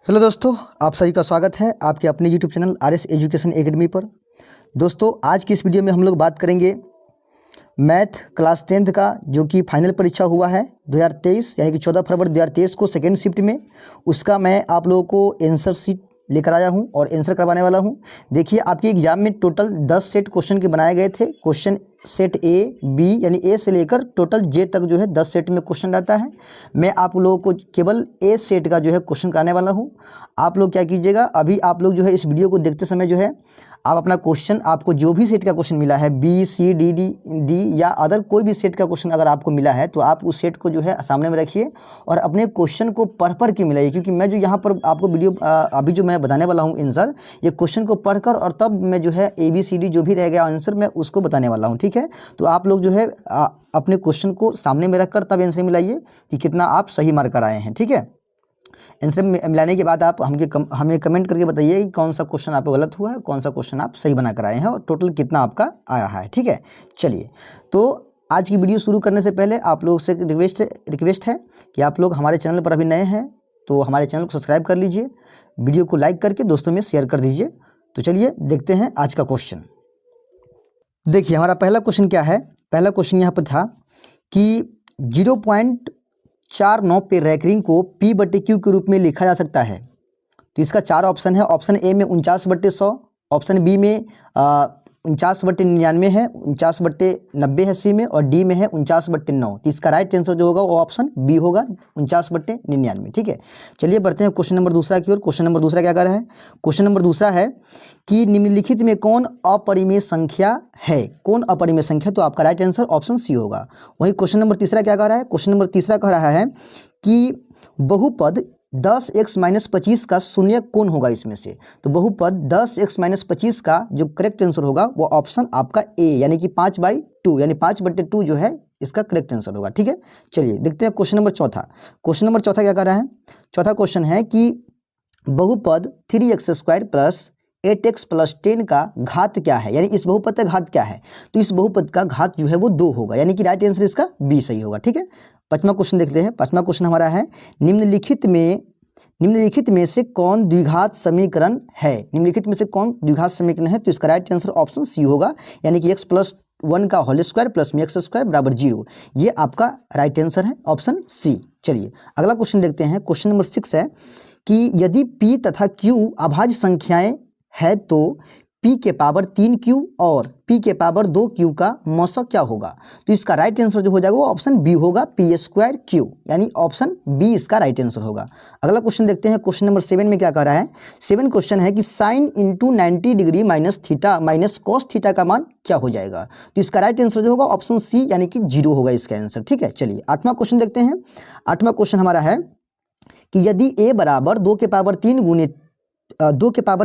Hello दोस्तों, आप सभी का स्वागत है आपके अपने YouTube channel RS education academy पर। दोस्तों, आज की इस वीडियो में हम लोग बात करेंगे मैथ क्लास 10th का जो कि फाइनल परीक्षा हुआ है 2023 यानी कि 14 फरवरी 2023 को सेकेंड शिफ्ट में। उसका मैं आप लोगों को आंसर शीट लेकर आया हूं और आंसर करवाने वाला हूं। देखिए, आपके एग्जाम में टोटल 10 सेट क्वेश्चन के बनाए गए थे। क्वेश्चन सेट ए बी यानी ए से लेकर टोटल जे तक जो है 10 सेट में क्वेश्चन रहता है। मैं आप लोगों को केवल ए सेट का जो है क्वेश्चन कराने वाला हूं। आप लोग क्या कीजिएगा, अभी आप लोग जो है इस वीडियो को देखते समय जो है आप अपना क्वेश्चन, आपको जो भी सेट का क्वेश्चन मिला है बी सी डी या अदर कोई भी सेट का क्वेश्चन अगर आपको मिला है तो आप उस सेट को जो है सामने में रखिए और अपने क्वेश्चन को पढ़ के मिलाइए। क्योंकि मैं जो यहाँ पर आपको वीडियो अभी जो मैं बताने वाला हूँ आंसर, ये क्वेश्चन को पढ़कर और तब मैं जो है ABCD जो भी रह गया आंसर मैं उसको बताने वाला हूँ। ठीक है, तो आप लोग जो है अपने क्वेश्चन को सामने में रखकर तब आंसर मिलाइए कि कितना आप सही मार्क कर आए हैं। ठीक है, आंसर मिलाने के बाद आप हमें कमेंट करके बताइए कि कौन सा क्वेश्चन आपको गलत हुआ है, कौन सा क्वेश्चन आप सही बना कर आए हैं और टोटल कितना आपका आया है। ठीक है, चलिए, तो आज की वीडियो शुरू करने से पहले आप लोगों से रिक्वेस्ट है कि आप लोग हमारे चैनल पर अभी नए हैं तो हमारे चैनल को सब्सक्राइब कर लीजिए, वीडियो को लाइक करके दोस्तों में शेयर कर दीजिए। तो चलिए देखते हैं आज का क्वेश्चन। देखिए, हमारा पहला क्वेश्चन क्या है। पहला क्वेश्चन यहाँ पर था कि 0.49 पे रैंकिंग को P/Q के रूप में लिखा जा सकता है। तो इसका 4 ऑप्शन है। ऑप्शन ए में 49/100, ऑप्शन बी में 49/99 है, 49/90 है सी में, और डी में है 49/9। तो इसका राइट आंसर जो होगा वो ऑप्शन बी होगा, 49/99। ठीक है, चलिए बढ़ते हैं क्वेश्चन नंबर दूसरा की ओर। क्वेश्चन नंबर दूसरा क्या कर रहा है। क्वेश्चन नंबर दूसरा है कि निम्नलिखित में कौन अपरिमेय संख्या है। कौन अपरिमेय संख्या, तो आपका राइट आंसर ऑप्शन सी होगा। वही क्वेश्चन नंबर तीसरा क्या कह रहा है। क्वेश्चन नंबर तीसरा कह रहा है कि बहुपद 10x-25 का शून्य कौन होगा इसमें से। तो बहुपद 10x-25 का जो करेक्ट आंसर होगा वो ऑप्शन आपका ए यानी कि 5/2 यानी 5/2 जो है इसका करेक्ट आंसर होगा। ठीक है, चलिए देखते हैं क्वेश्चन नंबर चौथा। क्वेश्चन नंबर चौथा क्या कर रहा है। चौथा क्वेश्चन है कि बहुपद 3x² प्लस 8x प्लस 10 का घात क्या है, यानी इस बहुपद का घात क्या है। तो इस बहुपद का घात जो है वो 2 होगा, यानी कि राइट आंसर इसका बी सही होगा। ठीक है, पांचवा क्वेश्चन देखते हैं। पांचवा क्वेश्चन हमारा है निम्नलिखित में से कौन द्विघात समीकरण है। निम्नलिखित में से कौन द्विघात समीकरण है, तो इसका राइट आंसर ऑप्शन सी होगा, यानी कि x+1 का होल स्क्वायर प्लस में x² बराबर 0। ये आपका राइट आंसर है ऑप्शन सी। चलिए अगला क्वेश्चन देखते हैं। क्वेश्चन नंबर 6 है कि यदि p तथा q अभाज्य संख्याएं है तो p के पावर 3q और p के पावर 2q का मौसा क्या होगा। तो इसका राइट आंसर जो हो जाएगा वो ऑप्शन बी होगा, p²q, यानी ऑप्शन बी इसका राइट आंसर होगा। अगला क्वेश्चन देखते हैं। क्वेश्चन नंबर 7 में क्या कह रहा है। 7 क्वेश्चन है कि sin × 90 degree minus theta minus cos theta का मान क्या हो जाएगा। तो इसका राइट आंसर जो होगा ऑप्शन सी यानी कि 0 होगा इसका आंसर। ठीक है, चलिए आठवां क्वेश्चन देखते हैं। आठवां क्वेश्चन हमारा है कि यदि a बराबर 2 के पावर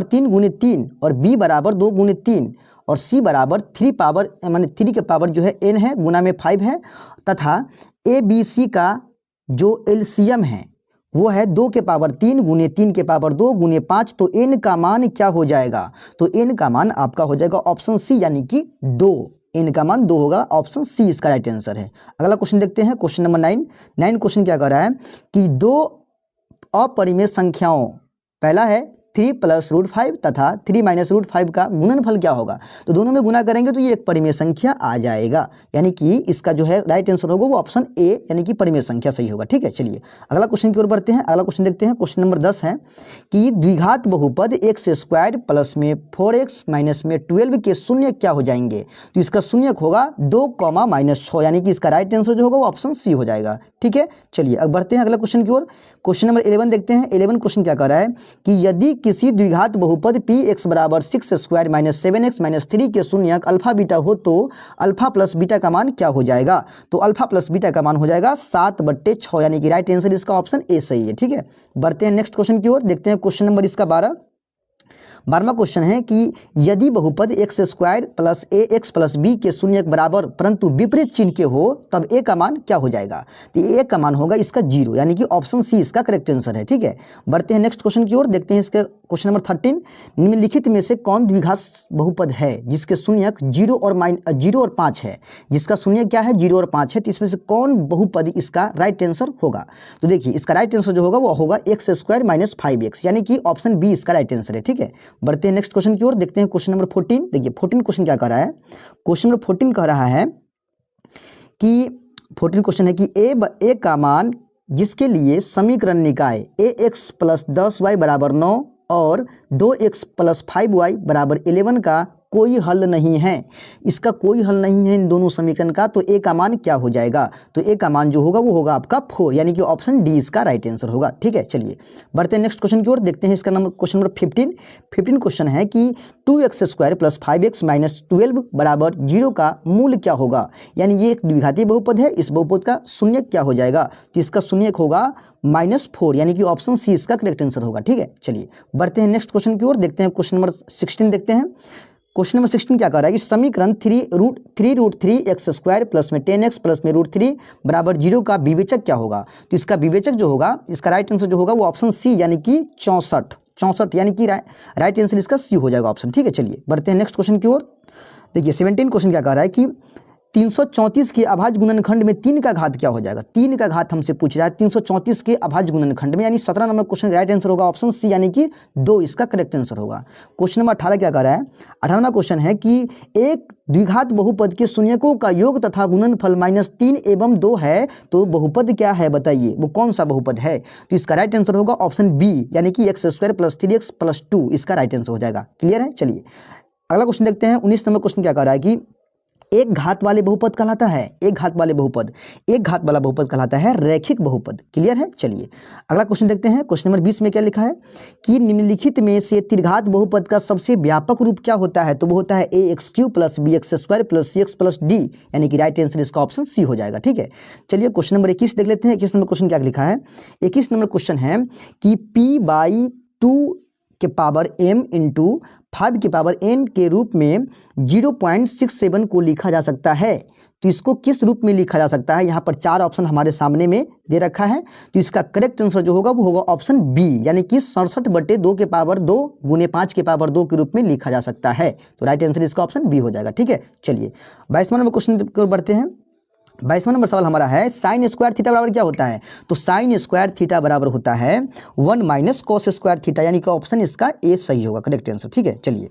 3 गुने 3 और b बराबर 2 गुने 3 और c बराबर 3 पावर माने 3 के पावर जो है n है गुना में 5 है, तथा ABC का जो एलसीएम है वो है 2 के पावर 3 गुने 3 के पावर 2 गुने 5, तो n का मान क्या हो जाएगा। तो n का मान आपका हो जाएगा ऑप्शन सी यानी कि 2। n का मान 2 होगा, ऑप्शन सी इसका राइट आंसर है। अगला क्वेश्चन देखते हैं। क्वेश्चन नंबर 9 क्वेश्चन क्या कर रहा है कि दो अपरिमेय संख्याओं, पहला है 3 + √5 तथा 3 - √5 का गुणनफल क्या होगा। तो दोनों में गुना करेंगे तो ये एक परिमेय संख्या आ जाएगा, यानी कि इसका जो है राइट आंसर होगा वो ऑप्शन ए यानी कि परिमेय संख्या सही होगा। ठीक है, चलिए अगला क्वेश्चन की ओर बढ़ते हैं। अगला क्वेश्चन देखते हैं। क्वेश्चन नंबर 10 है कि द्विघात बहुपद x² प्लस में 4x माइनस में 12 के शून्य क्या हो जाएंगे। तो इसका शून्य होगा 2, -6, यानी कि इसका राइट आंसर जो होगा वो ऑप्शन सी हो जाएगा। ठीक है, चलिए अब बढ़ते हैं अगला क्वेश्चन की ओर। क्वेश्चन नंबर 11 देखते हैं। 11 क्वेश्चन क्या कर रहा है कि यदि किसी द्विघात बहुपद px बराबर 6² माइनस 7x माइनस 3 के शून्यक अल्फा बीटा हो तो अल्फा प्लस बीटा का मान क्या हो जाएगा। तो अल्फा प्लस बीटा का मान हो जाएगा 7/6, यानी कि राइट आंसर इसका ऑप्शन ए सही है। ठीक है, बढ़ते हैं नेक्स्ट क्वेश्चन की ओर। देखते हैं क्वेश्चन नंबर इसका 12वां क्वेश्चन है कि यदि बहुपद x² plus ax plus b के शून्य बराबर परंतु विपरीत चिन्ह के हो तब a का मान क्या हो जाएगा। तो a का मान होगा इसका 0, यानी कि ऑप्शन सी इसका करेक्ट आंसर है। ठीक है, बढ़ते हैं नेक्स्ट क्वेश्चन की ओर। देखते हैं इसके क्वेश्चन नंबर 13, निम्नलिखित में से कौन द्विघात बहुपद है जिसके शून्यक 0 और 5 है, जिसका शून्य क्या है 0 और 5 है, तो इसमें से कौन बहुपद इसका राइट आंसर होगा। तो देखिए इसका राइट आंसर जो होगा वो होगा x² - 5x, यानी कि ऑप्शन बी इसका राइट आंसर है। ठीक है, बढ़ते हैं नेक्स्ट क्वेश्चन की ओर, देखते हैं क्वेश्चन नंबर 14। देखिए 14 क्वेश्चन क्या कह रहा है, क्वेश्चन नंबर 14 कह रहा है कि 14 क्वेश्चन है कि ए का मान जिसके लिए समीकरण निकाय ax + 10y = 9 और 2x + 5y = 11 का कोई हल नहीं है, इसका कोई हल नहीं है इन दोनों समीकरण का, तो ए का मान क्या हो जाएगा। तो ए का मान जो होगा वो होगा आपका 4, यानी कि ऑप्शन डी इसका राइट आंसर होगा। ठीक है, चलिए बढ़ते हैं नेक्स्ट क्वेश्चन की ओर, देखते हैं इसका नंबर क्वेश्चन नंबर 15 क्वेश्चन है कि 2x² + 5x - 12 = 0 का मूल क्या होगा। यानी ये एक द्विघाती बहुपद है, इस बहुपद का शून्यक क्या हो जाएगा, तो इसका शून्यक होगा -4, यानी कि ऑप्शन सी इसका करेक्ट आंसर होगा। ठीक है, चलिए बढ़ते हैं नेक्स्ट क्वेश्चन की ओर, देखते हैं क्वेश्चन नंबर 16 देखते हैं। क्वेश्चन नंबर 16 क्या कह रहा है कि समीकरण 3√3x² प्लस में 10x प्लस में √3 = 0 का विवेचक क्या होगा। तो इसका विवेचक जो होगा, इसका राइट आंसर जो होगा वो ऑप्शन सी, यानी कि 64, यानी कि राइट आंसर इसका सी हो जाएगा ऑप्शन। ठीक है, चलिए बढ़ते हैं नेक्स्ट क्वेश्चन की ओर। देखिए 17 क्वेश्चन क्या कह रहा है कि 334 के अभाज्य गुणनखंड में 3 का घात क्या हो जाएगा। 3 का घात हमसे पूछ रहा है 334 के अभाज्य गुणनखंड में, यानी 17 नंबर क्वेश्चन का राइट आंसर होगा ऑप्शन सी, यानी कि 2 इसका करेक्ट आंसर होगा। क्वेश्चन नंबर 18 क्या कर रहा है, 18वां क्वेश्चन है कि एक द्विघात बहुपद के शून्यकों का योग तथा गुणनफल -3 एवं 2 है, तो बहुपद क्या है बताइए, वो कौन सा बहुपद है। तो इसका राइट आंसर होगा ऑप्शन बी, यानी कि x² + 3x + 2 इसका राइट आंसर हो जाएगा। क्लियर है, चलिए अगला क्वेश्चन देखते हैं। 19 नंबर क्वेश्चन क्या कर रहा है कि एक घात वाले बहुपद कहलाता है, एक घात वाला बहुपद कहलाता है रैखिक बहुपद। क्लियर है, चलिए अगला क्वेश्चन देखते हैं। क्वेश्चन नंबर 20 में क्या लिखा है कि निम्नलिखित में से त्रिघात बहुपद का सबसे व्यापक रूप क्या होता है। तो वो होता है ax³ + bx² + cx + d, यानी कि राइट आंसर इसका ऑप्शन सी हो जाएगा। ठीक है, चलिए क्वेश्चन नंबर 21 देख लेते हैं। 21 नंबर क्वेश्चन क्या लिखा है, 21 नंबर क्वेश्चन है कि p/2 के पावर m × 5 के पावर n के रूप में 0.67 को लिखा जा सकता है। तो इसको किस रूप में लिखा जा सकता है, यहाँ पर 4 ऑप्शन हमारे सामने में दे रखा है। तो इसका करेक्ट आंसर जो होगा वो होगा ऑप्शन बी, यानी कि 67/2 के पावर 2 × 5 के पावर 2 के रूप में लिखा जा सकता है। तो राइट आंसर इसका ऑप्शन बी हो जाएगा। ठीक है, चलिए 22वां नंबर क्वेश्चन की ओर बढ़ते हैं। 22वां नंबर सवाल हमारा है sin² θ बराबर क्या होता है। तो sin² θ बराबर होता है 1 - cos²θ, यानी कि ऑप्शन इसका ए सही होगा, करेक्ट आंसर। ठीक है, चलिए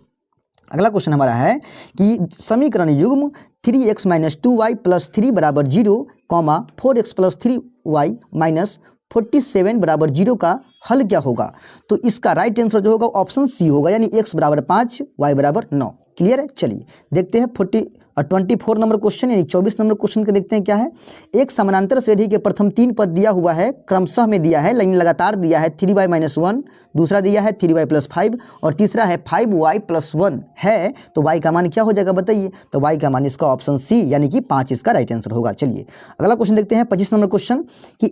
अगला क्वेश्चन हमारा है कि समीकरण युग्म 3x - 2y + 3 = 0, 4x + 3y - 47 = 0 का हल क्या होगा। तो इसका राइट आंसर जो होगा ऑप्शन सी होगा, यानी x = 5 y = 9। क्लियर है, चलिए देखते हैं 24 नंबर क्वेश्चन, यानी 24 नंबर क्वेश्चन के देखते हैं क्या है। एक समानांतर श्रेणी के प्रथम 3 पद दिया हुआ है, क्रमशः में दिया है, लाइन लगातार दिया है 3y - 1, दूसरा दिया है 3y + 5 और तीसरा है 5y + 1 है, तो y का मान क्या हो जाएगा बताइए। तो y का मान इसका ऑप्शन सी, यानी कि 5 इसका राइट आंसर होगा। चलिए अगला क्वेश्चन देखते हैं 25 नंबर क्वेश्चन कि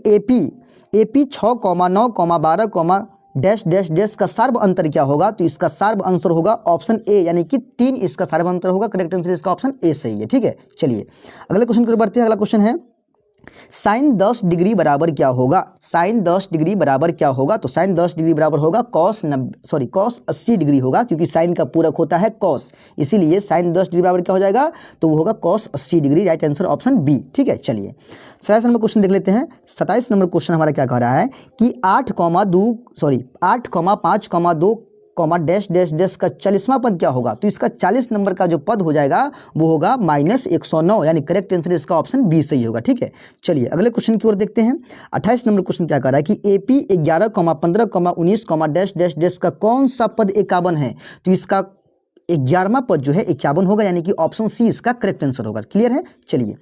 AP 6, 9, 12, डैश डैश डैश का सार्व अंतर क्या होगा। तो इसका सार्व अंतर होगा ऑप्शन ए, यानी कि 3 इसका सार्व अंतर होगा, करेक्ट आंसर इसका ऑप्शन ए सही है। ठीक है, चलिए अगले क्वेश्चन की ओर बढ़ते हैं। अगला क्वेश्चन है sin 10 डिग्री बराबर क्या होगा। sin 10 डिग्री बराबर क्या होगा। तो sin 10 डिग्री बराबर होगा cos 80 डिग्री होगा, क्योंकि sin का पूरक होता है cos, इसीलिए sin 10 डिग्री बराबर क्या हो जाएगा, तो वो होगा cos 80 degree, right answer option B. ठीक है, चलिए 27 नंबर क्वेश्चन देख लेते हैं। 27 नंबर क्वेश्चन हमारा क्या कह रहा है कि 8, 5, 2 डैश डैश डैश का 40वां पद क्या होगा। तो इसका 40 नंबर का जो पद हो जाएगा वो होगा -109, यानी करेक्ट आंसर इसका ऑप्शन बी सही होगा। ठीक है, चलिए अगले क्वेश्चन की ओर देखते हैं। 28 नंबर क्वेश्चन क्या कर रहा है कि AP 11, 15, 19, डैश डैश डैश का कौन सा पद 51 है। तो इसका 11वां पद जो है 51 होगा, यानी कि ऑप्शन सी इसका करेक्ट आंसर होगा। क्लियर है, चलिए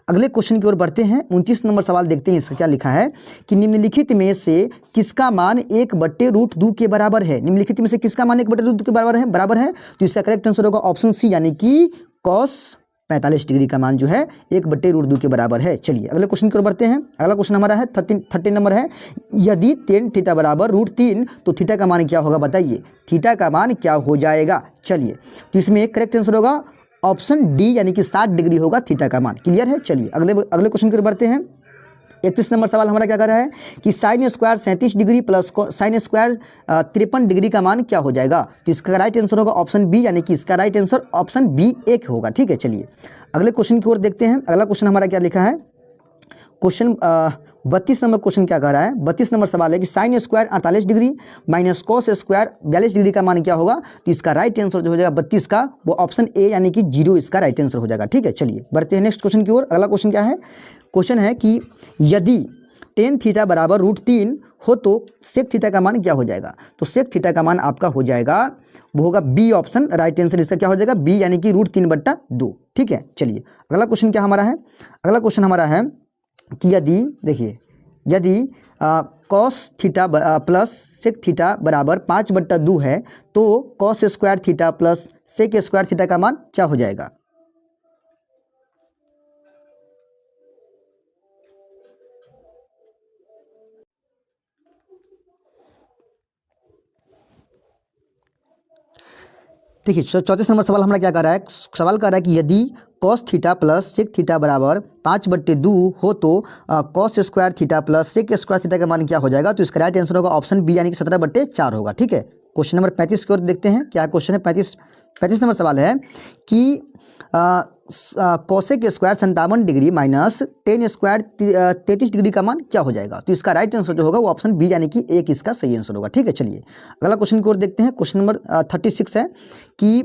अगले क्वेश्चन की ओर बढ़ते हैं। 29 नंबर सवाल देखते हैं, इसका क्या लिखा है कि निम्नलिखित में से किसका मान 1/√2 के बराबर है। निम्नलिखित में से किसका मान 1/√2 के बराबर है, तो इसका करेक्ट आंसर होगा ऑप्शन सी, यानी कि cos 45 डिग्री का मान जो है 1/√2 के बराबर है। चलिए अगले क्वेश्चन की ओर बढ़ते हैं। अगला क्वेश्चन हमारा है 13 नंबर है, यदि tan θ बराबर √3 तो थीटा का मान क्या होगा बताइए। थीटा का मान क्या हो जाएगा। चलिए तो इसमें एक करेक्ट आंसर होगा ऑप्शन डी, यानी कि 60 डिग्री होगा थीटा का मान। क्लियर है, चलिए अगले क्वेश्चन की ओर बढ़ते हैं। 31 नंबर सवाल हमारा क्या कर रहा है कि sine square 37 degree plus sine square 53 degree का मान क्या हो जाएगा। तो इसका राइट आंसर होगा ऑप्शन बी, यानी कि इसका राइट आंसर ऑप्शन बी 1 होगा। ठीक है, चलिए अगले क्वेश्चन की ओर देखते हैं। अगला क्वेश्चन हमारा क्या लिखा है, क्वेश्चन 32 नंबर क्वेश्चन क्या कह रहा है। 32 नंबर सवाल है कि sine square 48 degree minus cos square 42 degree का मान क्या होगा। तो इसका राइट आंसर जो हो जाएगा 32 का, वो ऑप्शन ए यानी कि 0 इसका राइट आंसर हो जाएगा। ठीक है, चलिए बढ़ते हैं नेक्स्ट क्वेश्चन की ओर। अगला क्वेश्चन क्या है, क्वेश्चन है कि यदि टेन थीटा बराबर √3 हो तो सेक थीटा का मान क्या हो जाएगा। तो सेक थीटा का मान आपका हो जाएगा, वो होगा बी ऑप्शन, राइट आंसर इसका क्या हो जाएगा बी, यानी कि √3/2। ठीक है, चलिए अगला क्वेश्चन क्या हमारा है। अगला क्वेश्चन हमारा है कि यदि देखिए, यदि cos theta plus sec theta बराबर 5/2 है तो cos square theta plus sec square theta का मान क्या हो जाएगा। देखिए 34 नंबर सवाल हमारा क्या कर रहा है, सवाल कर रहा है कि यदि cos theta plus sec theta बराबर 5/2 हो तो cos square theta plus sec square theta का मान क्या हो जाएगा। तो इसका राइट आंसर होगा ऑप्शन बी, यानी कि 17/4 होगा। ठीक है, क्वेश्चन नंबर 35 की ओर देखते हैं। क्या क्वेश्चन है, 35 नंबर सवाल है कि cosec square 57 degree minus ten square 33 degree का मान क्या हो जाएगा। तो इसका राइट आंसर जो होगा वो ऑप्शन बी, यानी कि 1 इसका सही आंसर होगा। ठीक है, चलिए अगला क्वेश्चन की ओर देखते हैं। क्वेश्चन नंबर 36 है कि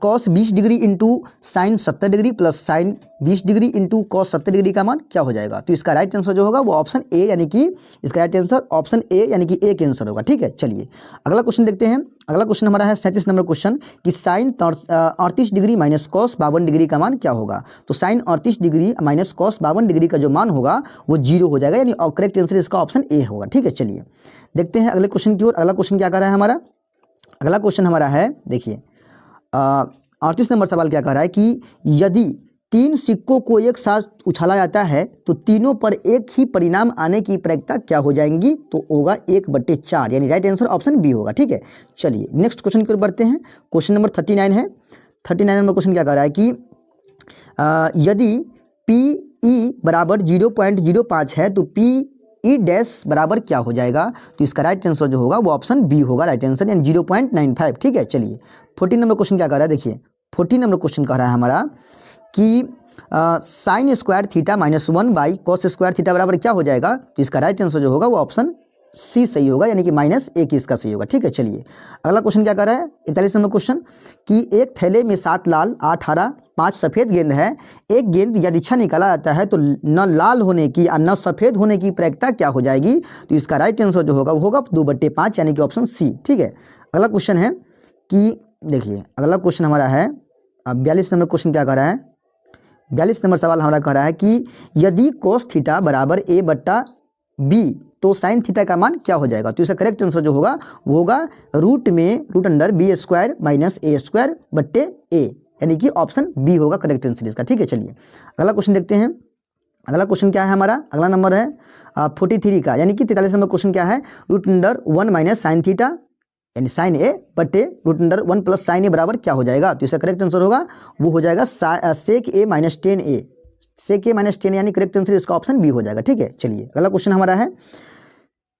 cos 20 degree into sign 70 degree plus sign 20 degree into cos 70 degree का मान क्या हो जाएगा। तो इसका राइट आंसर जो होगा वो ऑप्शन ए, यानी कि इसका राइट आंसर ऑप्शन ए, यानी कि 1 आंसर होगा। ठीक है, चलिए अगला क्वेश्चन देखते हैं। अगला क्वेश्चन हमारा है 37 नंबर क्वेश्चन कि sine 38 degree minus cos 52 degree का मान क्या होगा। तो sine 38 degree minus cos 52 degree का जो मान होगा वो 0 हो जाएगा, यानी करेक्ट आंसर इसका ऑप्शन ए होगा। ठीक है, चलिए देखते हैं अगले क्वेश्चन की ओर। अगला क्वेश्चन क्या कर रहा है हमारा, अगला क्वेश्चन हमारा है देखिए 38 नंबर सवाल क्या कह रहा है कि यदि 3 सिक्कों को एक साथ उछाला जाता है तो तीनों पर एक ही परिणाम आने की प्रायिकता क्या हो जाएंगी। तो होगा 1/4, यानी राइट आंसर ऑप्शन बी होगा। ठीक है, चलिए नेक्स्ट क्वेश्चन की ओर बढ़ते हैं। क्वेश्चन नंबर 39 है। 39 नंबर क्वेश्चन क्या कह रहा है कि यदि PE बराबर 0.05 है तो PE डैश बराबर क्या हो जाएगा। तो इसका राइट आंसर जो होगा वो ऑप्शन बी होगा, राइट आंसर, यानी 0.95। ठीक है, चलिए 14 नंबर क्वेश्चन क्या कह रहा है, देखिए 14 नंबर क्वेश्चन कह रहा है हमारा कि sine square theta -1 cos square theta बराबर क्या हो जाएगा। तो इसका राइट आंसर जो होगा वो ऑप्शन सी सही होगा, यानी कि -1 इसका सही होगा। ठीक है, चलिए अगला क्वेश्चन क्या कर रहा है, 41 नंबर क्वेश्चन कि एक थैले में 7 लाल 8 हरा 5 सफ़ेद गेंद है। एक गेंद यदि छह निकाला जाता है तो न लाल होने की और न सफ़ेद होने की प्रायिकता क्या हो जाएगी। तो इसका राइट आंसर जो होगा वो होगा 2/5, यानी कि ऑप्शन सी। ठीक है, अगला क्वेश्चन है कि देखिए अगला क्वेश्चन हमारा है 42 नंबर क्वेश्चन क्या कर रहा है। 42 नंबर सवाल हमारा कह रहा है कि यदि कोस थीटा बराबर A/B तो साइन थीटा का मान क्या हो जाएगा। तो इसका करेक्ट आंसर जो होगा वो होगा √B² माइनस A²/A, यानी कि ऑप्शन बी होगा करेक्ट आंसर इसका। ठीक है, चलिए अगला क्वेश्चन देखते हैं। अगला क्वेश्चन क्या है हमारा, अगला नंबर है 43 का, यानी कि 43 नंबर क्वेश्चन क्या है, √1 माइनस साइन थीटा यानी sine A/√1 plus sine A बराबर क्या हो जाएगा। तो इसका करेक्ट आंसर होगा वो हो जाएगा sec A minus 10A, sec A minus 10, यानी करेक्ट आंसर इसका ऑप्शन बी हो जाएगा। ठीक है, चलिए अगला क्वेश्चन हमारा है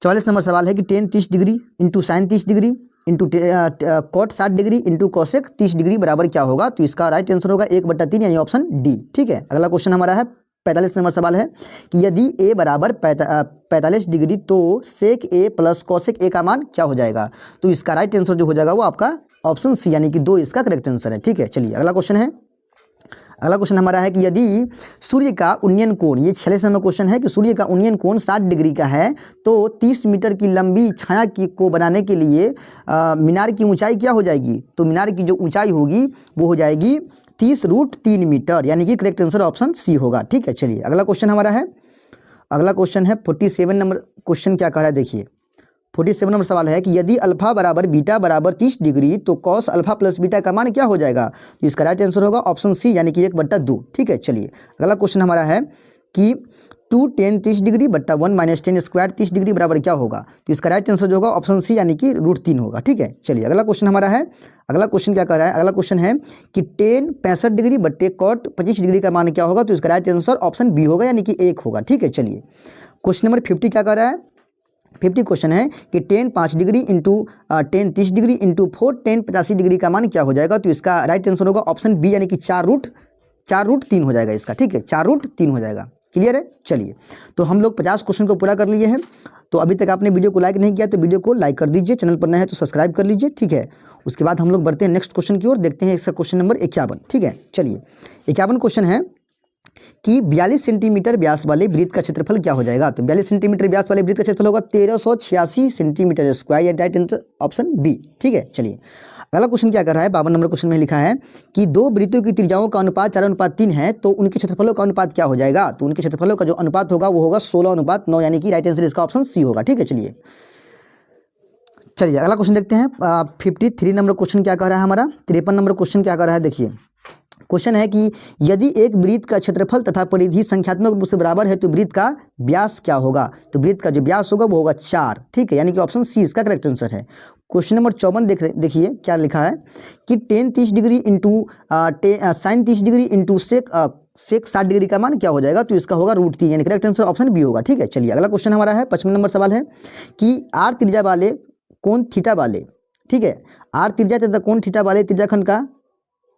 44 नंबर सवाल है कि tan 30 degree into sine 30 degree into cot 60 degree into cosec 30 degree बराबर क्या होगा। तो इसका राइट आंसर होगा 1/3, यानी ऑप्शन डी। ठीक है, अगला क्वेश्चन हमारा है 45 नंबर सवाल है कि यदि A बराबर 45 डिग्री तो सेक A प्लस कॉसेक A का मान क्या हो जाएगा। तो इसका राइट आंसर जो हो जाएगा वो आपका ऑप्शन सी, यानी कि 2 इसका करेक्ट आंसर है। ठीक है, चलिए अगला क्वेश्चन है। अगला क्वेश्चन हमारा है कि यदि सूर्य का उन्नयन कोण, ये 46 नंबर क्वेश्चन है कि सूर्य का उन्नयन कोण 60 डिग्री का है तो 30 मीटर की लंबी छाया को बनाने के लिए मीनार की ऊंचाई क्या हो जाएगी। तो मीनार की जो ऊंचाई होगी वो हो जाएगी 30√3 मीटर, यानी कि करेक्ट आंसर ऑप्शन सी होगा। ठीक है, चलिए अगला क्वेश्चन हमारा है, अगला क्वेश्चन है 47 नंबर क्वेश्चन क्या कह रहा है, देखिए 47 नंबर सवाल है कि यदि अल्फा बराबर बीटा बराबर 30 डिग्री तो कॉस अल्फा प्लस बीटा का मान क्या हो जाएगा। तो इसका राइट आंसर होगा ऑप्शन सी, यानी कि 1/2। ठीक है, चलिए अगला क्वेश्चन हमारा है कि 2 10 30 डिग्री बट्टा 1 माइनस 10 स्क्वायर 30 डिग्री बराबर क्या होगा? तो इसका राइट आंसर जो होगा ऑप्शन सी यानी कि √3 होगा। ठीक है, चलिए अगला क्वेश्चन हमारा है। अगला क्वेश्चन क्या कर रहा है? अगला क्वेश्चन है कि टेन 65 डिग्री बट्टे कॉट 25 डिग्री का मान क्या होगा? तो इसका राइट आंसर ऑप्शन बी होगा यानी कि 1 होगा। ठीक है, चलिए क्वेश्चन नंबर 50 क्या कर रहा है? 50 क्वेश्चन है कि ten 5 degree into 10 30 degree into 4 10 85 degree का मान क्या हो जाएगा? तो इसका राइट आंसर होगा ऑप्शन बी यानी कि 4√3 हो जाएगा इसका। ठीक है, 4√3 हो जाएगा। क्लियर है? चलिए तो हम लोग 50 क्वेश्चन को पूरा कर लिए हैं। तो अभी तक आपने वीडियो को लाइक नहीं किया तो वीडियो को लाइक कर दीजिए, चैनल पर नए हैं तो सब्सक्राइब कर लीजिए। ठीक है, उसके बाद हम लोग बढ़ते हैं नेक्स्ट क्वेश्चन की ओर, देखते हैं इसका क्वेश्चन नंबर 51। ठीक है, चलिए 51 क्वेश्चन है कि 42 सेंटीमीटर व्यास वाले वृत्त का क्षेत्रफल क्या हो जाएगा? तो 42 सेंटीमीटर व्यास वाले वृत्त का क्षेत्रफल होगा 1386 सेंटीमीटर स्क्वायर, या राइट आंसर ऑप्शन बी। ठीक है, चलिए अगला क्वेश्चन क्या कर रहा है? 52 नंबर क्वेश्चन में लिखा है कि दो वृत्तों की त्रिज्याओं का अनुपात 4:3 है, तो उनके क्षेत्रफलों का अनुपात क्या हो जाएगा? तो उनके क्षेत्रफलों का जो अनुपात होगा वो होगा 16:9, यानी कि राइट आंसर इसका ऑप्शन सी होगा। ठीक है, चलिए अगला क्वेश्चन देखते हैं। 53 नंबर क्वेश्चन क्या कह रहा है हमारा? 53 नंबर क्वेश्चन क्या कर रहा है? देखिए क्वेश्चन है कि यदि एक वृत्त का क्षेत्रफल तथा परिधि संख्यात्मक रूप से बराबर है तो वृत्त का व्यास क्या होगा? तो वृत्त का जो व्यास होगा वो होगा 4। ठीक है, यानी कि ऑप्शन सी इसका करेक्ट आंसर है। क्वेश्चन नंबर 54 देखिए क्या लिखा है कि tan 30 degree into sine 30 degree into sec 60 degree का मान क्या हो जाएगा? तो इसका होगा √3, यानी करेक्ट आंसर ऑप्शन बी होगा। ठीक है, चलिए अगला क्वेश्चन हमारा है 55 नंबर सवाल है कि आर त्रिज्या वाले कोण थीटा वाले, ठीक है, आर त्रिज्या तथा कोण थीटा वाले त्रिज्याखंड का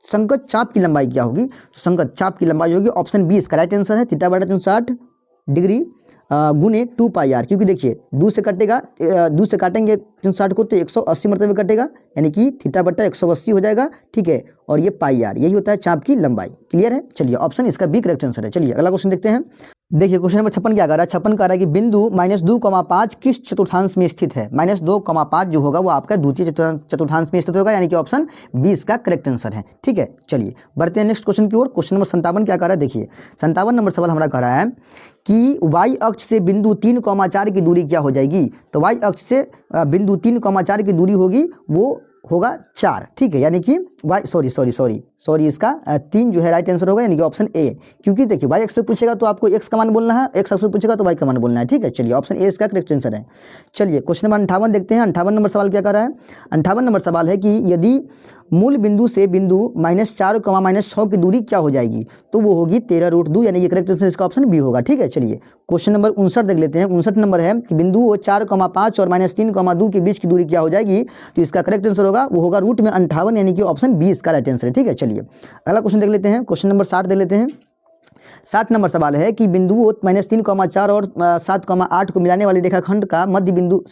संगत चाप की लंबाई क्या होगी? तो संगत चाप की लंबाई होगी ऑप्शन बी इसका राइट आंसर है, थीटा बटा 360 डिग्री गुने 2πr, क्योंकि देखिए दूर से कटेगा, दूर से काटेंगे 360 को तो 180 मरतबे कटेगा, यानी कि थीटा बटा 180 हो जाएगा। ठीक है, और ये πr यही होता है चाप की लंबाई। क्लियर है? चलिए ऑप्शन इसका बी करेक्ट आंसर है। चलिए अगला क्वेश्चन देखते हैं। देखिए क्वेश्चन नंबर 56 क्या कर रहा है? 56 कह रहा है कि बिंदु -2,5 किस चतुर्थांश में स्थित है? -2,5 जो होगा वो आपका द्वितीय चतुर्थांश में स्थित होगा, यानी कि ऑप्शन बी इसका करेक्ट आंसर है। ठीक है, चलिए बढ़ते हैं नेक्स्ट क्वेश्चन की ओर। क्वेश्चन नंबर 57 क्या कर रहा है? देखिए 57 नंबर सवाल हमारा कह रहा है कि y अक्ष से बिंदु 3,4 की दूरी क्या हो जाएगी? तो y अक्ष से बिंदु 3,4 की दूरी होगी वो होगा 4। ठीक है, यानी कि सॉरी इसका 3 जो है राइट आंसर होगा, यानी कि ऑप्शन ए। क्योंकि देखिए y अक्ष से पूछेगा तो आपको x का मान बोलना है, x अक्ष से पूछेगा तो y का मान बोलना है। ठीक है, चलिए ऑप्शन ए इसका करेक्ट आंसर है। चलिए क्वेश्चन नंबर 58 देखते हैं। 58 नंबर सवाल क्या कर रहा है? 58 नंबर सवाल है कि यदि मूल बिंदु से बिंदु -4, -6 की दूरी क्या हो जाएगी? तो वो होगी 13√2, यानी कि करेक्ट आंसर इसका ऑप्शन बी होगा। ठीक है, चलिए क्वेश्चन नंबर 59 देख लेते हैं। 59 नंबर है कि बिंदु 4,5 और -3,2 के बीच की दूरी क्या हो जाएगी? तो इसका करेक्ट आंसर होगा वो होगा √58, यानी कि ऑप्शन बी इसका राइट आंसर है। ठीक है, चलिए अगला क्वेश्चन देख लेते हैं। क्वेश्चन नंबर 60 देख लेते हैं। 60 नंबर सवाल है कि बिंदु -3,4 और 7,8 को मिलाने वाले रेखाखंड का मध्य बिंदु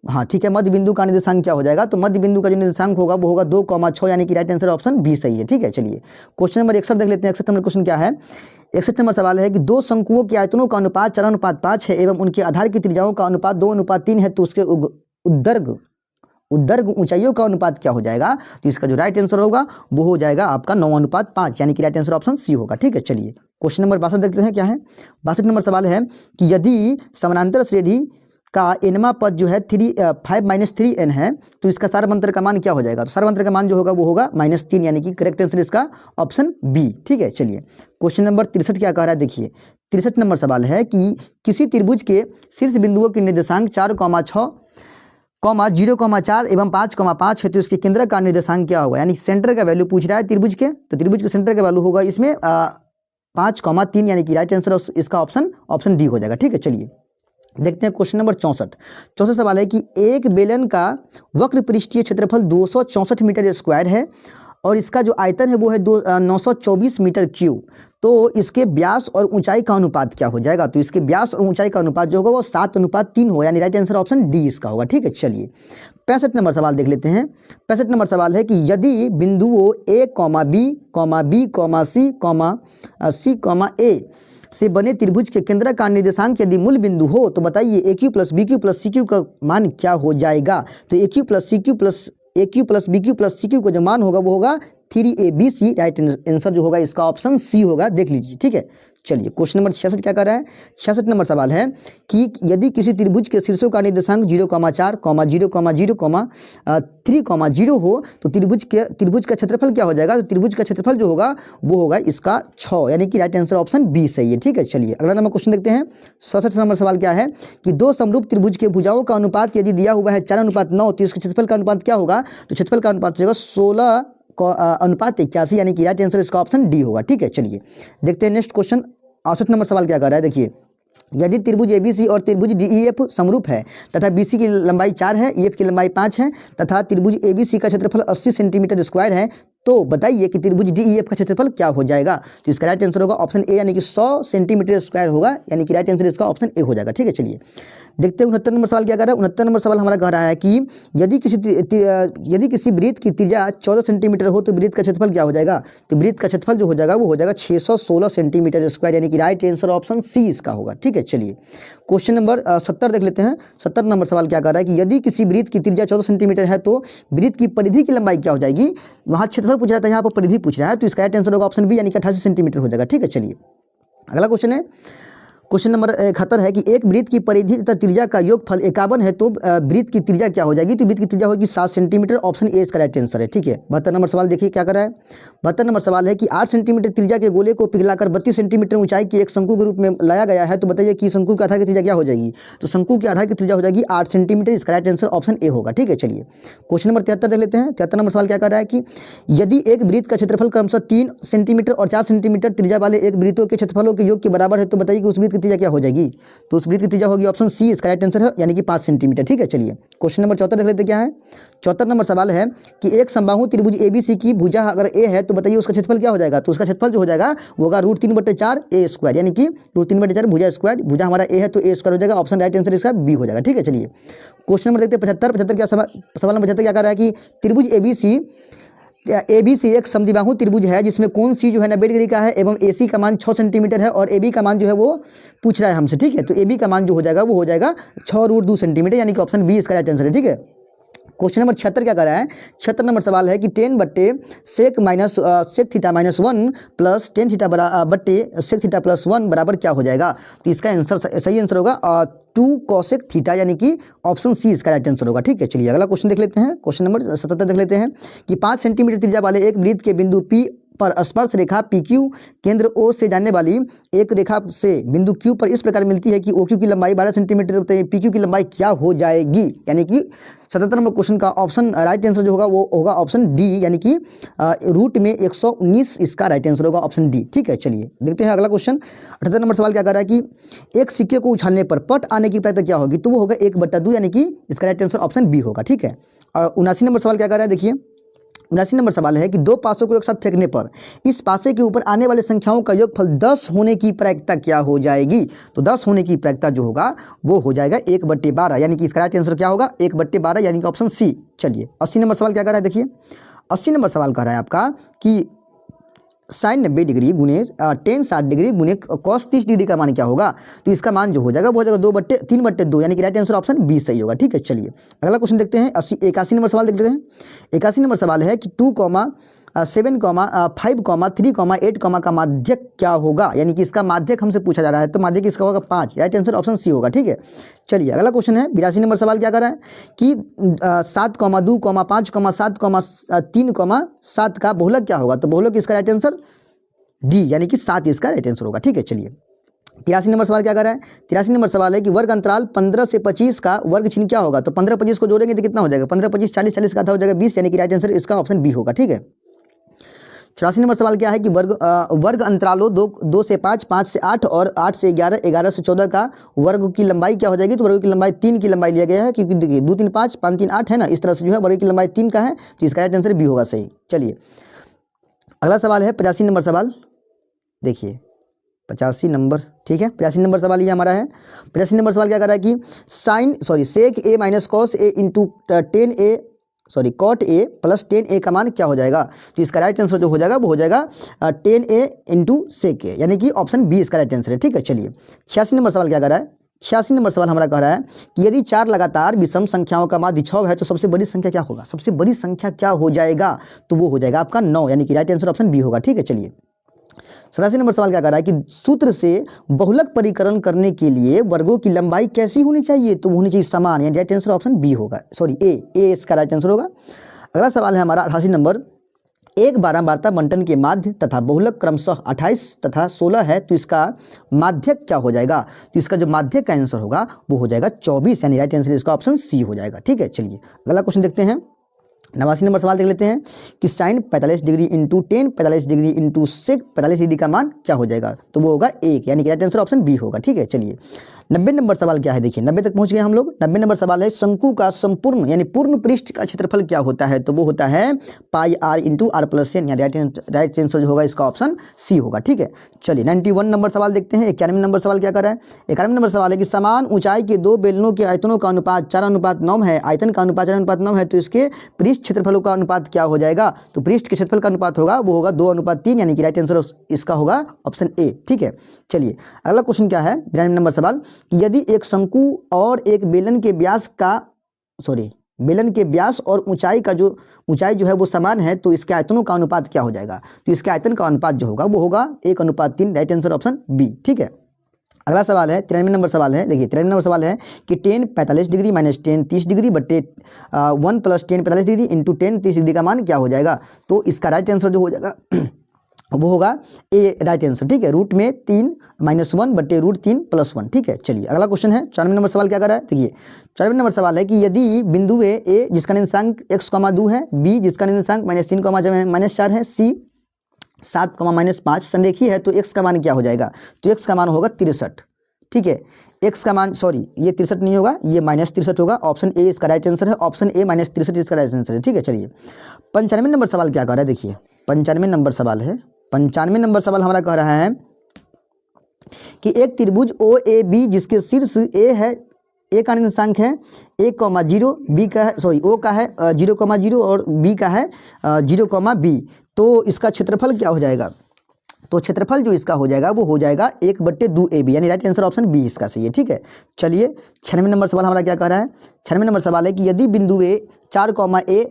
मध्य बिंदु का निर्देशांक क्या हो जाएगा? तो मध्य बिंदु का जो निर्देशांक होगा वो होगा 2,6, यानी कि राइट आंसर ऑप्शन बी सही है। ठीक है, चलिए क्वेश्चन नंबर 61 देख लेते हैं। 61 नंबर क्वेश्चन क्या है? 61 नंबर सवाल है कि दो शंकुओं के आयतनों का अनुपात 4:5 है एवं उनके आधार की त्रिज्याओं का अनुपात 2:3 है, तो उसके उद्दर्ग ऊंचाइयों का अनुपात क्या हो जाएगा? तो इसका जो राइट आंसर होगा वो हो जाएगा आपका 9:5, यानी कि राइट आंसर ऑप्शन सी होगा। ठीक है, चलिए क्वेश्चन नंबर 62 देखते हैं क्या है। 62 नंबर सवाल है कि यदि समानांतर श्रेणी का एनवा पद जो है 5 - 3n है, तो इसका सारवंतर का मान क्या हो जाएगा? तो सारवंतर का मान जो होगा वो होगा -3, यानी कि करेक्ट आंसर इसका ऑप्शन बी। ठीक है, चलिए क्वेश्चन नंबर 63 क्या कह रहा है? देखिए 63 नंबर सवाल है कि किसी त्रिभुज के शीर्ष बिंदुओं के निर्देशांक 4,6, 0,4 एवं 5,5 है, तो इसके केंद्र का निर्देशांक क्या होगा? यानी सेंटर का वैल्यू पूछ रहा है त्रिभुज के, तो त्रिभुज के सेंटर का वैल्यू होगा इसमें 5,3, यानी कि राइट आंसर इसका ऑप्शन डी हो जाएगा। ठीक है, चलिए देखते हैं क्वेश्चन नंबर 64 सवाल है कि एक बेलन का वक्र पृष्ठीय क्षेत्रफल 264 मीटर स्क्वायर है और इसका जो आयतन है वो है 924 मीटर क्यूब, तो इसके व्यास और ऊंचाई का अनुपात क्या हो जाएगा? तो इसके व्यास और ऊंचाई का अनुपात जो होगा वो 7:3 होगा, यानी राइट आंसर ऑप्शन डी इसका होगा। ठीक है, चलिए 65 नंबर सवाल देख लेते हैं। 65 नंबर सवाल है कि यदि बिंदुओं A, B, C, A से बने त्रिभुज के केंद्र का निर्देशांक यदि मूल बिंदु हो तो बताइए AQ + BQ + CQ का मान क्या हो जाएगा? तो AQ + BQ + CQ का जो मान होगा वो होगा 3ABC, राइट आंसर जो होगा इसका ऑप्शन सी होगा, देख लीजिए, ठीक है। चलिए क्वेश्चन नंबर 66 क्या कर रहा है, 66 नंबर सवाल है कि यदि किसी त्रिभुज के शीर्षों का निर्देशांक 0,4, 0,0, 3,0 हो तो त्रिभुज का क्षेत्रफल क्या हो जाएगा, तो त्रिभुज का क्षेत्रफल जो होगा वो होगा इसका 6, यानी कि राइट आंसर ऑप्शन बी सही है, ठीक है। चलिए अगला नंबर क्वेश्चन देखते हैं। 67 नंबर सवाल क्या है कि दो समरूप त्रिभुज के भुजाओं का अनुपात यदि दिया हुआ है 4:9, तो इसके क्षेत्रफल का अनुपात क्या होगा, तो क्षेत्रफल का अनुपात होगा 16 अनुपात 81, यानी कि राइट आंसर इसका ऑप्शन डी होगा, ठीक है। चलिए देखते हैं नेक्स्ट क्वेश्चन। 68 नंबर सवाल क्या कर रहा है, देखिए यदि त्रिभुज ABC और त्रिभुज DEF समरूप है तथा BC की लंबाई 4 है, EF की लंबाई 5 है तथा त्रिभुज ABC का क्षेत्रफल 80 सेंटीमीटर स्क्वायर है, तो बताइए कि त्रिभुज DEF का क्षेत्रफल क्या हो जाएगा, तो इसका राइट आंसर होगा ऑप्शन ए, यानी कि 100 सेंटीमीटर स्क्वायर होगा, यानी कि राइट आंसर इसका ऑप्शन ए हो जाएगा, ठीक है। चलिए देखते हैं 69 नंबर सवाल क्या कर रहा है। 69 नंबर सवाल हमारा कह रहा है कि यदि किसी वृत्त की त्रिज्या 14 सेंटीमीटर हो तो वृत्त का क्षेत्रफल क्या हो जाएगा, तो वृत्त का क्षेत्रफल जो हो जाएगा वो हो जाएगा 616 सेंटीमीटर स्क्वायर, यानी कि राइट आंसर ऑप्शन सी इसका होगा, ठीक है। चलिए क्वेश्चन नंबर 70 देख लेते हैं। 70 नंबर सवाल क्या कर रहा है कि यदि किसी वृत्त की त्रिज्या 14 सेंटीमीटर है तो वृत्त की परिधि की लंबाई क्या हो जाएगी, वहाँ क्षेत्रफल पूछ रहा था, यहाँ पर परिधि पूछ रहा है, तो इसका राइट आंसर होगा ऑप्शन बी, यानी कि 88 सेंटीमीटर हो जाएगा, ठीक है। चलिए अगला क्वेश्चन है, क्वेश्चन नंबर 71 है कि एक वृत्त की परिधि तथा त्रिज्या का योगफल 51 है तो वृत्त की त्रिज्या क्या हो जाएगी, तो वृत्त की त्रिज्या होगी 7 सेंटीमीटर, ऑप्शन ए इसका राइट आंसर है, ठीक है। 72 नंबर सवाल देखिए क्या कर रहा है। 72 नंबर सवाल है कि 8 सेंटीमीटर त्रिज्या के गोले को पिघलाकर 32 सेंटीमीटर ऊंचाई की एक शंकु के रूप में लाया गया है, तो बताइए कि शंकु के आधार की त्रिज्या क्या हो जाएगी, तो शंकु के आधार की त्रिज्या हो जाएगी 8 सेंटीमीटर, इसका राइट आंसर ऑप्शन ए होगा, ठीक है। चलिए क्वेश्चन नंबर 73 देख लेते हैं। 73 नंबर सवाल क्या कर रहा है कि यदि एक वृत्त का क्षेत्रफल क्रमशः 3 सेंटीमीटर और 4 सेंटीमीटर त्रिज्या वाले एक वृत्तों के क्षेत्रफलों के योग के बराबर है, तो बताइए कि उस वृत्त की त्रिज्या क्या हो जाएगी, तो उस वृत्त की त्रिज्या होगी ऑप्शन सी इसका राइट आंसर है, यानी कि 5 सेंटीमीटर, ठीक है। चलिए क्वेश्चन नंबर 74 देख लेते क्या है। 74 नंबर सवाल है कि एक समबाहु त्रिभुज ABC की भुजा अगर ए है तो बताइए उसका क्षेत्रफल क्या हो जाएगा, तो उसका क्षेत्रफल जो हो जाएगा वो होगा √3/4 ए स्क्वायर, यानी कि √3/4 भुजा स्क्वायर, भुजा हमारा ए है तो ए स्क्वायर हो जाएगा, ऑप्शन राइट आंसर इसका बी हो जाएगा, ठीक है। चलिए क्वेश्चन नंबर देखते हैं 75 क्या सवाल नंबर 75 क्या कर रहा है कि त्रिभुज ABC एक समद्विबाहु त्रिभुज है जिसमें कोण C जो है 90 डिग्री का है एवं AC का मान 6 सेंटीमीटर है और AB का मान जो है वो पूछ रहा है हमसे, ठीक है। तो AB का मान जो हो जाएगा वो हो जाएगा 6√2 सेंटीमीटर, यानी कि ऑप्शन बी इसका राइट आंसर है, ठीक है। क्वेश्चन नंबर 76 क्या कर रहा है। 76 नंबर सवाल है कि 10/sec थीटा -1 प्लस 10 थीटा बट्टे sec थीटा +1 बराबर क्या हो जाएगा, तो इसका आंसर सही आंसर होगा 2 cosec थीटा, यानी कि ऑप्शन सी इसका राइट आंसर होगा, ठीक है। चलिए अगला क्वेश्चन देख लेते हैं। क्वेश्चन नंबर 77 देख लेते हैं कि 5 सेंटीमीटर त्रिज्या वाले एक वृत्त के बिंदु P पर स्पर्श रेखा PQ केंद्र O से जाने वाली एक रेखा से बिंदु Q पर इस प्रकार मिलती है कि OQ की लंबाई 12 सेंटीमीटर बताइए PQ की लंबाई क्या हो जाएगी, यानी कि 77 नंबर क्वेश्चन का ऑप्शन राइट आंसर जो होगा वो होगा ऑप्शन डी, यानी कि रूट में 119 इसका राइट आंसर होगा ऑप्शन डी, ठीक है। चलिए देखते हैं अगला क्वेश्चन। 78 नंबर सवाल क्या कर रहा है कि एक सिक्के को उछालने पर पट आने की प्रायिकता क्या होगी, तो वो होगा 1/2, यानी कि इसका राइट आंसर ऑप्शन बी होगा, ठीक है। और 79 नंबर सवाल क्या कर रहा है, देखिए 79 नंबर सवाल है कि दो पासों को एक साथ फेंकने पर इस पासे के ऊपर आने वाले संख्याओं का योगफल 10 होने की प्रायिकता क्या हो जाएगी, तो 10 होने की प्रायिकता जो होगा वो हो जाएगा 1/12, यानी कि इसका राइट आंसर क्या होगा 1/12, यानी कि ऑप्शन सी। चलिए 80 नंबर सवाल क्या कर रहा है, देखिए 80 नंबर सवाल कह रहा है आपका कि sin 90 डिग्री गुने tan 60 डिग्री गुने cos 30 डिग्री का मान क्या होगा, तो इसका मान जो हो जाएगा वो हो जाएगा 3/2, यानी कि राइट आंसर ऑप्शन बी सही होगा, ठीक है। चलिए अगला क्वेश्चन देखते हैं। 81 नंबर सवाल देखते हैं। 81 नंबर सवाल है कि 2, 7, 5, 3, 8 का माध्यक क्या होगा, यानी कि इसका माध्यक हमसे पूछा जा रहा है, तो माध्यक इसका होगा 5, राइट आंसर ऑप्शन सी होगा, ठीक है। चलिए अगला क्वेश्चन है। 82 नंबर सवाल क्या कर रहा है कि 7, 2, 5, 7, 3, 7 का बहुलक क्या होगा, तो बहुलक इसका राइट आंसर डी, यानी कि 7 इसका राइट आंसर होगा, ठीक है। चलिए 83 नंबर सवाल क्या कर रहा है। 83 नंबर सवाल है कि वर्ग अंतराल 15 से 25 का वर्ग चिन्ह क्या होगा, तो 15 25 को जोड़ेंगे तो कितना हो जाएगा, 15 25 40 40 का आधा हो जाएगा 20, यानी कि राइट आंसर इसका ऑप्शन बी होगा, ठीक है। 84 नंबर सवाल क्या है कि वर्ग अंतरालों 2 से 5, 5 से 8 और 8 से 11, 11 से 14 का वर्ग की लंबाई क्या हो जाएगी, तो वर्ग की लंबाई 3 की लंबाई लिया गया है, क्योंकि देखिए 2 3 5 5 3 8 है ना, इस तरह से जो है वर्ग की लंबाई 3 का है, तो इसका राइट आंसर बी होगा सही। चलिए अगला सवाल है 85 नंबर सवाल, देखिए 85 नंबर, ठीक है। 85 नंबर सवाल ये हमारा है। 85 नंबर सवाल क्या कर रहा है कि sec A minus cos A into cot A plus 10a का मान क्या हो जाएगा, तो इसका राइट आंसर जो हो जाएगा वो हो जाएगा 10a इंटू सेक ए, यानी कि ऑप्शन बी इसका राइट आंसर है, ठीक है। चलिए 86 नंबर सवाल क्या कर रहा है। 86 नंबर सवाल हमारा कह रहा है कि यदि 4 लगातार विषम संख्याओं का माध्य 6 है तो सबसे बड़ी संख्या क्या होगा, सबसे बड़ी संख्या क्या हो जाएगा, तो वो हो जाएगा आपका 9, यानी कि राइट आंसर ऑप्शन बी होगा। ठीक है, चलिए 87 नंबर सवाल क्या कर रहा है कि सूत्र से बहुलक परिकरण करने के लिए वर्गों की लंबाई कैसी होनी चाहिए, तो होनी चाहिए समान, यानी राइट आंसर ऑप्शन बी होगा, सॉरी ए इसका राइट आंसर होगा। अगला सवाल है हमारा 88 नंबर, एक बारंबारता बंटन के माध्य तथा बहुलक क्रमशः 28 तथा 16 है तो इसका माध्यक क्या हो जाएगा, तो इसका जो माध्यक का आंसर होगा वो हो जाएगा 24, यानी राइट आंसर इसका ऑप्शन सी हो जाएगा। ठीक है, चलिए अगला क्वेश्चन देखते हैं। 89 नंबर सवाल देख लेते हैं कि sine 45 degree into 10 45 degree into sec 45 degree का मान क्या हो जाएगा, तो वो होगा 1, यानी कि राइट आंसर ऑप्शन बी होगा। ठीक है, चलिए 90 नंबर सवाल क्या है, देखिए 90 तक पहुंच गए हम लोग। 90 नंबर सवाल है शंकु का संपूर्ण यानी पूर्ण पृष्ठ का क्षेत्रफल क्या होता है, तो वो होता है pi R into R plus N, यानी राइट आंसर जो होगा इसका ऑप्शन सी होगा। ठीक है, चलिए 91 नंबर सवाल देखते हैं। 91 नंबर सवाल क्या कर रहा है, 91 नंबर सवाल है कि समान ऊंचाई के दो बेलनों के आयतनों का अनुपात 4:9 है, आयतन का अनुपात 4:9 है, तो इसके पृष्ठ क्षेत्रफलों का अनुपात क्या हो जाएगा, तो पृष्ठ के क्षेत्रफल का अनुपात होगा वो होगा 2:3, यानी कि राइट आंसर इसका होगा ऑप्शन ए। ठीक है, चलिए अगला क्वेश्चन क्या है 92 नंबर सवाल कि यदि एक शंकु और एक बेलन के व्यास और ऊंचाई जो है वो समान है तो इसके आयतनों का अनुपात क्या हो जाएगा, तो इसके आयतन का अनुपात जो होगा वो होगा 1:3, राइट आंसर ऑप्शन बी। ठीक है, अगला सवाल है 93 नंबर सवाल है। देखिए 93 नंबर सवाल है कि 10 45 डिग्री माइनस 10 30 डिग्री बटे 1 प्लस 10 45 डिग्री इंटू 10 30 डिग्री का मान क्या हो जाएगा, तो इसका राइट आंसर जो हो जाएगा वो होगा ए, राइट आंसर। ठीक है, रूट में 3 - 1 बटे रूट 3 + 1। ठीक है, चलिए अगला क्वेश्चन है 94 नंबर सवाल क्या कर रहा है, देखिए 94 नंबर सवाल है कि यदि बिंदु ए जिसका निर्देशांक x,2 है, बी जिसका निर्देशांक -3, -4 है, सी 7, -5 संरेखी है तो x का मान क्या हो जाएगा, तो x का मान होगा 63। ठीक है, x का मान सॉरी ये 63 नहीं होगा, ये -63 होगा, ऑप्शन ए इसका राइट आंसर है, ऑप्शन ए -63 इसका राइट आंसर है। ठीक है, चलिए 95 नंबर सवाल क्या कर रहा है, देखिए 95 नंबर सवाल है। 95 नंबर सवाल हमारा कह रहा है कि एक त्रिभुज ओ ए बी जिसके शीर्ष ए है, ए का निर्देशांक है 1,0, बी का है सॉरी ओ का है 0,0 और बी का है 0,b, तो इसका क्षेत्रफल क्या हो जाएगा, तो क्षेत्रफल जो इसका हो जाएगा वो हो जाएगा 1/2ab, यानी राइट आंसर ऑप्शन बी इसका सही है। ठीक है, चलिए 96 नंबर सवाल हमारा क्या कह रहा है। 96 नंबर सवाल है कि यदि बिंदु ए 4,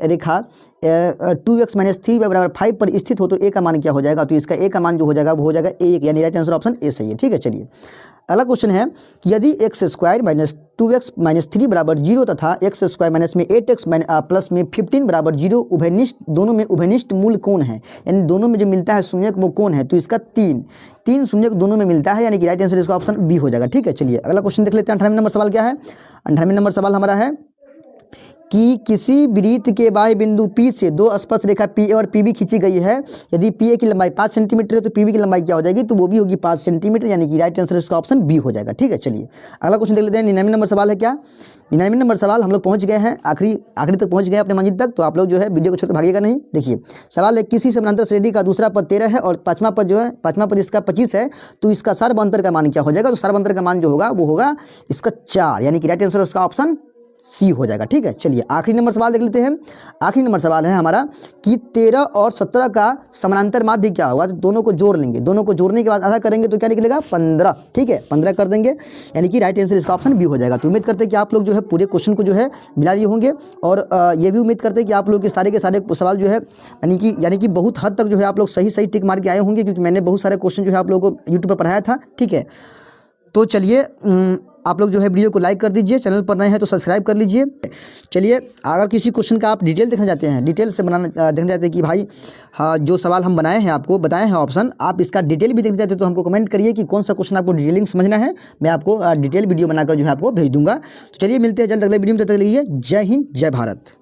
रेखा 2x - 3 = 5 पर स्थित हो तो ए का मान क्या हो जाएगा, तो इसका ए का मान जो हो जाएगा वो हो जाएगा 1, यानी राइट आंसर ऑप्शन ए सही है। ठीक है, चलिए अगला क्वेश्चन है कि यदि x² - 2x - 3 = 0 तथा x² - 8x प्लस में 15 = 0 उभयनिष्ठ, दोनों में उभयनिष्ठ मूल कौन है, यानी दोनों में जो मिलता है शून्यक वो कौन है, तो इसका 3 शून्यक दोनों में मिलता है, यानी कि राइट आंसर इसका ऑप्शन बी हो जाएगा। ठीक है, चलिए अगला क्वेश्चन देख लेते हैं। 98 नंबर सवाल क्या है। 98 नंबर सवाल हमारा है कि किसी वृत्त के बाह्य बिंदु P से दो स्पर्श रेखा PA और PB खींची गई है, यदि PA की लंबाई 5 सेंटीमीटर है तो PB की लंबाई क्या हो जाएगी, तो वो भी होगी 5 सेंटीमीटर, यानी कि राइट आंसर इसका ऑप्शन बी हो जाएगा। ठीक है, चलिए अगला क्वेश्चन देख लेते हैं। 99 नंबर सवाल है क्या, 99 नंबर सवाल हम लोग पहुंच गए हैं, आखिरी तक पहुंच गए अपने मंजिल तक, तो आप लोग जो है वीडियो को छोड़ भागिएगा नहीं। देखिए सवाल है किसी समानांतर श्रेणी का दूसरा पद 13 है और पाँचवा पद इसका 25 है, तो इसका सर्व अंतर का मान क्या हो जाएगा, तो सर्व अंतर का मान जो होगा वो होगा इसका 4, यानी कि राइट आंसर उसका ऑप्शन सी हो जाएगा। ठीक है, चलिए आखिरी नंबर सवाल देख लेते हैं। आखिरी नंबर सवाल है हमारा कि 13 और 17 का समानांतर माध्य क्या होगा, तो दोनों को जोड़ लेंगे, दोनों को जोड़ने के बाद आधा करेंगे तो क्या निकलेगा 15। ठीक है, 15 कर देंगे, यानी कि राइट आंसर इसका ऑप्शन बी हो जाएगा। तो उम्मीद करते हैं कि आप लोग जो है पूरे क्वेश्चन को जो है मिला लिए होंगे, और ये भी उम्मीद करते हैं कि आप लोग के सारे सवाल जो है यानी कि बहुत हद तक जो है आप लोग सही टिक मार के आए होंगे, क्योंकि मैंने बहुत सारे क्वेश्चन जो है आप लोगों को यूट्यूब पर पढ़ाया था। ठीक है, तो चलिए आप लोग जो है वीडियो को लाइक कर दीजिए, चैनल पर नए हैं तो सब्सक्राइब कर लीजिए। चलिए अगर किसी क्वेश्चन का आप डिटेल देखना चाहते हैं, डिटेल से देखना चाहते हैं कि भाई हाँ जो सवाल हम बनाए हैं आपको बताए हैं ऑप्शन, आप इसका डिटेल भी देखना चाहते हैं तो हमको कमेंट करिए कि कौन सा क्वेश्चन आपको डिटेलिंग समझना है, मैं आपको डिटेल वीडियो बनाकर जो है आपको भेज दूंगा। तो चलिए मिलते हैं जल्द अगले वीडियो में, तब तक के लिए जय हिंद जय भारत।